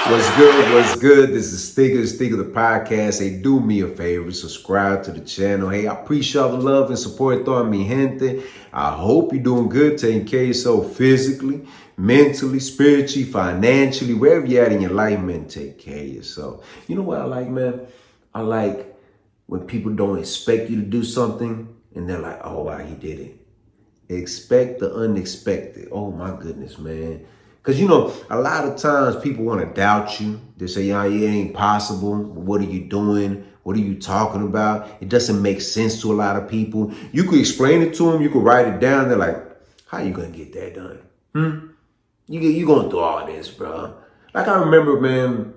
What's good? What's good? This is Sticker the podcast. Hey, do me a favor, subscribe to the channel. Hey, I appreciate all the love and support throwing me gente. I hope you're doing good, taking care of yourself physically, mentally, spiritually, financially, wherever you're at in your life, man, take care of yourself. You know what I like, man? I like when people don't expect you to do something and they're like, oh, wow, he did it. Expect the unexpected. Oh, my goodness, man. Because, you know, a lot of times people want to doubt you. They say, yeah, it ain't possible. What are you doing? What are you talking about? It doesn't make sense to a lot of people. You could explain it to them. You could write it down. They're like, how you going to get that done? You going through all this, bro. Like I remember, man,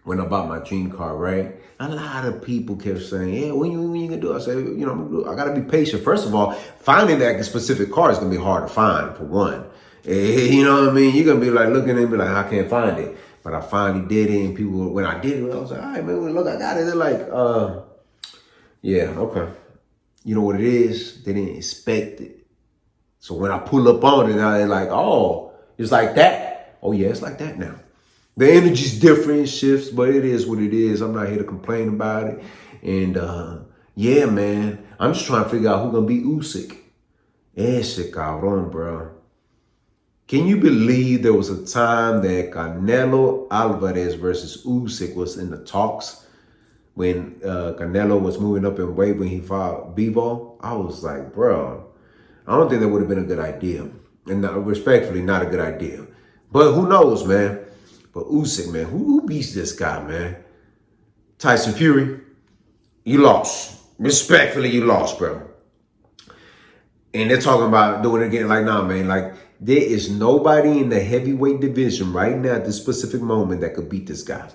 when I bought my dream car, right? A lot of people kept saying, yeah, when you gonna do it? I said, you know, I gotta be patient. First of all, finding that specific car is gonna be hard to find, for one. You know what I mean? You're gonna be like looking at it and be like, I can't find it. But I finally did it, and people, when I did it, I was like, all right, man, look, I got it. They're like, yeah, okay. You know what it is? They didn't expect it. So when I pull up on it, now they're like, oh, it's like that. Oh yeah, it's like that now. The energy's different, it shifts, but it is what it is. I'm not here to complain about it. And yeah, man, I'm just trying to figure out who's gonna be Usyk. Ese cabrón, bro. Can you believe there was a time that Canelo Alvarez versus Usyk was in the talks when Canelo was moving up in weight when he fought Bivol? I was like, bro, I don't think that would have been a good idea. And respectfully, not a good idea. But who knows, man? But Usyk, man, who beats this guy, man? Tyson Fury, you lost. Respectfully, you lost, bro. And they're talking about doing it again. Like, nah, man, like, there is nobody in the heavyweight division right now at this specific moment that could beat this guy.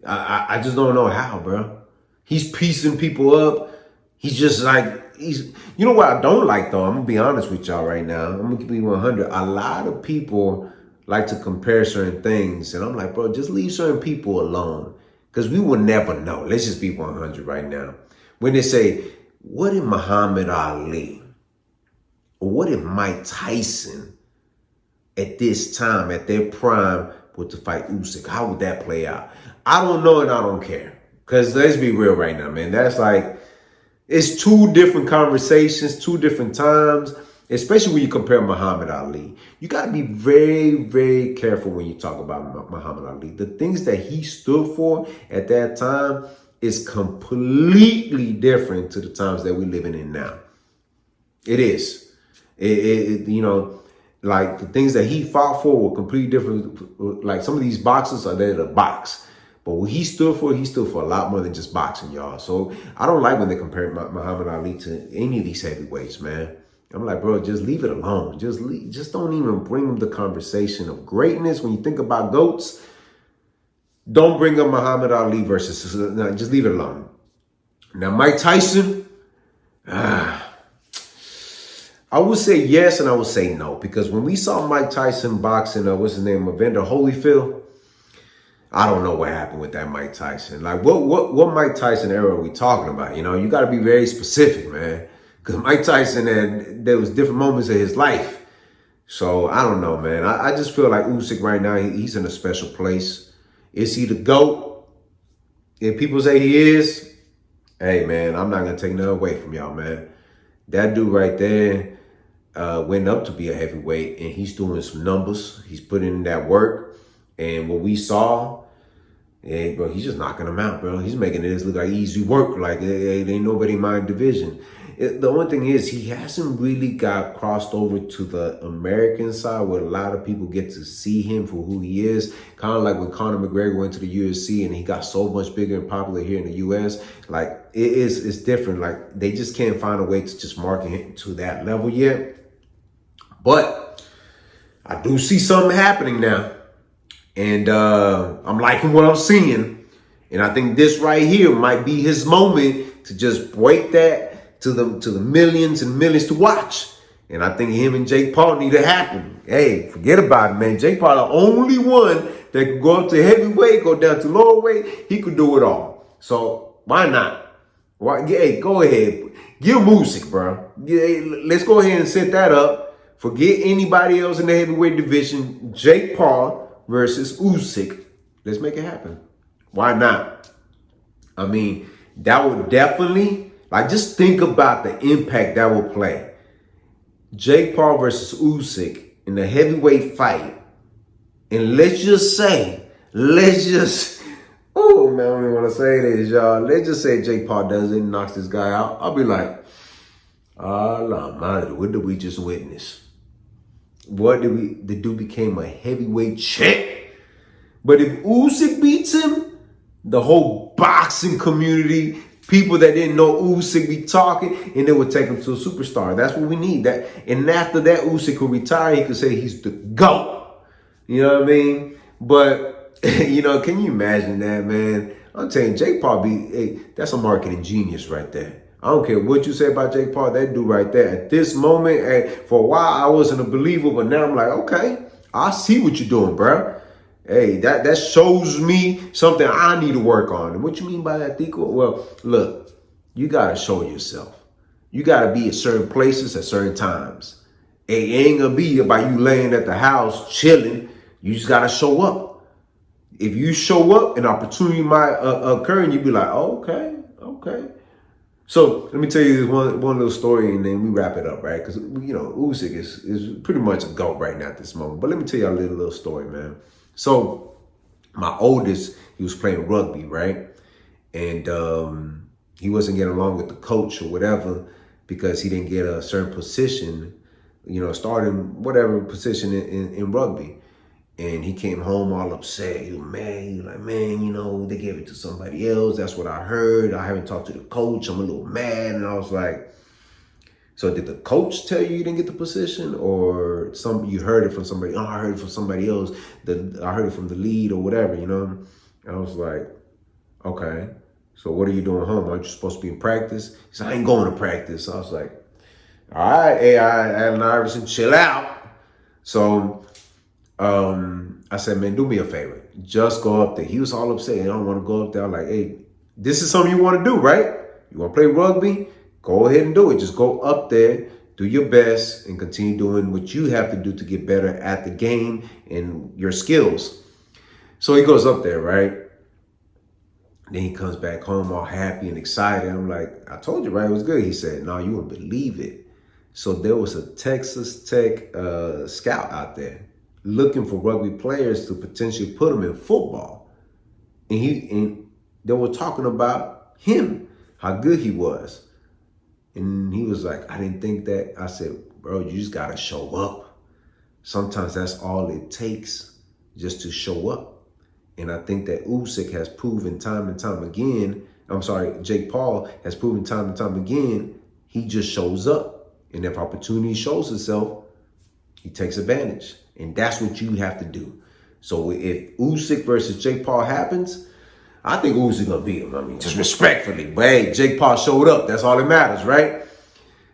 I just don't know how, bro. He's piecing people up. He's just like, you know what I don't like, though? I'm going to be honest with y'all right now. I'm going to be 100. A lot of people like to compare certain things. And I'm like, bro, just leave certain people alone. Because we will never know. Let's just be 100 right now. When they say, what if Muhammad Ali or what if Mike Tyson at this time, at their prime, were to fight Usyk? How would that play out? I don't know and I don't care. Because let's be real right now, man. That's like, it's two different conversations, two different times. Especially when you compare Muhammad Ali. You got to be very, very careful when you talk about Muhammad Ali. The things that he stood for at that time is completely different to the times that we're living in now. It is. You know, like the things that he fought for were completely different. Like some of these boxers are there to box. But what he stood for a lot more than just boxing, y'all. So I don't like when they compare Muhammad Ali to any of these heavyweights, man. I'm like, bro, just leave it alone. Just don't even bring up the conversation of greatness. When you think about GOATs, don't bring up Muhammad Ali versus, no, just leave it alone. Now, Mike Tyson, I would say yes and I would say no. Because when we saw Mike Tyson boxing, what's his name, Evander Holyfield, I don't know what happened with that Mike Tyson. Like, what Mike Tyson era are we talking about? You know, you got to be very specific, man. Because Mike Tyson, there was different moments of his life. So, I don't know, man. I just feel like Usyk right now, he's in a special place. Is he the GOAT? If people say he is, hey, man, I'm not going to take nothing away from y'all, man. That dude right there went up to be a heavyweight, and he's doing some numbers. He's putting in that work. And what we saw, hey, bro, he's just knocking them out, bro. He's making it look like easy work. Like, it ain't nobody in my division. The only thing is he hasn't really got crossed over to the American side where a lot of people get to see him for who he is. Kind of like when Conor McGregor went to the UFC and he got so much bigger and popular here in the US. Like, it's different. Like, they just can't find a way to just market him to that level yet. But I do see something happening now. And I'm liking what I'm seeing. And I think this right here might be his moment to just break that to the millions and millions to watch. And I think him and Jake Paul need to happen. Hey, forget about it, man. Jake Paul, the only one that could go up to heavyweight, go down to lower weight. He could do it all. So why not? Hey, go ahead. Give Usyk, bro. Let's go ahead and set that up. Forget anybody else in the heavyweight division. Jake Paul versus Usyk. Let's make it happen. Why not? I mean, that would definitely, like, just think about the impact that will play. Jake Paul versus Usyk in the heavyweight fight. And oh man, I don't even want to say this, y'all. Let's just say Jake Paul does it and knocks this guy out. I'll be like, la madre, what did we just witness? The dude became a heavyweight champ. But if Usyk beats him, the whole boxing community, people that didn't know Usyk be talking, and they would take him to a superstar. That's what we need. That, and after that, Usyk could retire. He could say he's the GOAT. You know what I mean? But, you know, can you imagine that, man? I'm telling you, Jake Paul, that's a marketing genius right there. I don't care what you say about Jake Paul, that dude right there. At this moment, for a while, I wasn't a believer, but now I'm like, okay, I see what you're doing, bro. Hey, that shows me something I need to work on. And what you mean by that, Tico? Well, look, you got to show yourself. You got to be at certain places at certain times. It ain't going to be about you laying at the house chilling. You just got to show up. If you show up, an opportunity might occur and you be like, oh, okay. So let me tell you this one little story and then we wrap it up, right? Because, you know, Usyk is pretty much a GOAT right now at this moment. But let me tell you a little story, man. So my oldest, he was playing rugby, right? And he wasn't getting along with the coach or whatever because he didn't get a certain position, you know, starting whatever position in rugby. And he came home all upset. He was mad. He was like, man, you know, they gave it to somebody else. That's what I heard. I haven't talked to the coach. I'm a little mad. And I was like, so did the coach tell you didn't get the position, or you heard it from somebody? Oh, I heard it from somebody else. I heard it from the lead or whatever, you know? And I was like, okay, so what are you doing home? Aren't you supposed to be in practice? He said, I ain't going to practice. So I was like, all right, hey, Allen Iverson, chill out. So I said, man, do me a favor. Just go up there. He was all upset. I don't want to go up there. I'm like, hey, this is something you want to do, right? You want to play rugby? Go ahead and do it. Just go up there, do your best, and continue doing what you have to do to get better at the game and your skills. So he goes up there, right? Then he comes back home all happy and excited. I'm like, I told you, right? It was good. He said, no, you won't believe it. So there was a Texas Tech scout out there looking for rugby players to potentially put them in football. And they were talking about him, how good he was. And he was like, I didn't think that. I said, bro, you just got to show up. Sometimes that's all it takes, just to show up. And I think that Usyk has proven time and time again, Jake Paul has proven time and time again, he just shows up. And if opportunity shows itself, he takes advantage. And that's what you have to do. So if Usyk versus Jake Paul happens, I think Usyk gonna beat him. I mean, just respectfully. But hey, Jake Paul showed up. That's all that matters, right?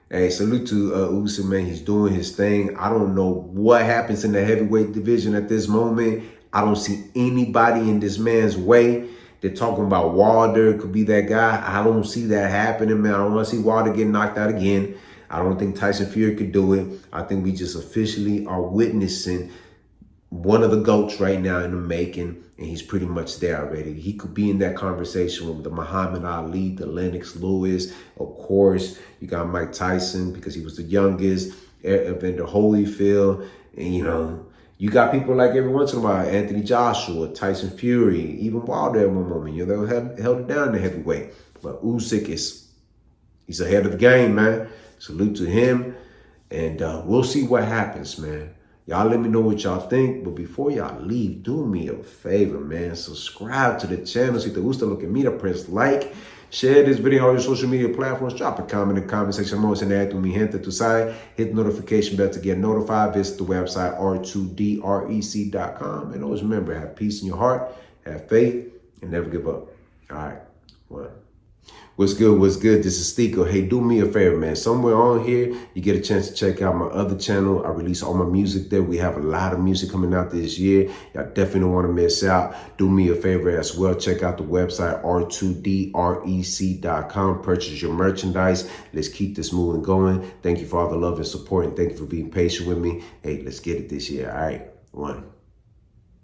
Hey, salute to Usyk, man. He's doing his thing. I don't know what happens in the heavyweight division at this moment. I don't see anybody in this man's way. They're talking about Wilder could be that guy. I don't see that happening, man. I don't want to see Wilder get knocked out again. I don't think Tyson Fury could do it. I think we just officially are witnessing one of the GOATs right now in the making, and he's pretty much there already. He could be in that conversation with the Muhammad Ali, the Lennox Lewis. Of course, you got Mike Tyson because he was the youngest, Evander Holyfield, and, you know, you got people like every once in a while, Anthony Joshua, Tyson Fury, even Wilder at one moment. You know, they held it down to heavyweight. But Usyk he's ahead of the game, man. Salute to him. And we'll see what happens, man. Y'all let me know what y'all think. But before y'all leave, do me a favor, man. Subscribe to the channel. Si te gusta lo que mira, press like. Share this video on all your social media platforms. Drop a comment in the comment section. Vamos en esto, mi gente. Tu sabes, hit the notification bell to get notified. Visit the website r2drec.com. And always remember, have peace in your heart, have faith, and never give up. All right. One. What's good? What's good? This is Stico. Hey, do me a favor, man. Somewhere on here, you get a chance to check out my other channel. I release all my music there. We have a lot of music coming out this year. Y'all definitely don't want to miss out. Do me a favor as well. Check out the website, r2drec.com. Purchase your merchandise. Let's keep this moving going. Thank you for all the love and support, and thank you for being patient with me. Hey, let's get it this year. All right. One.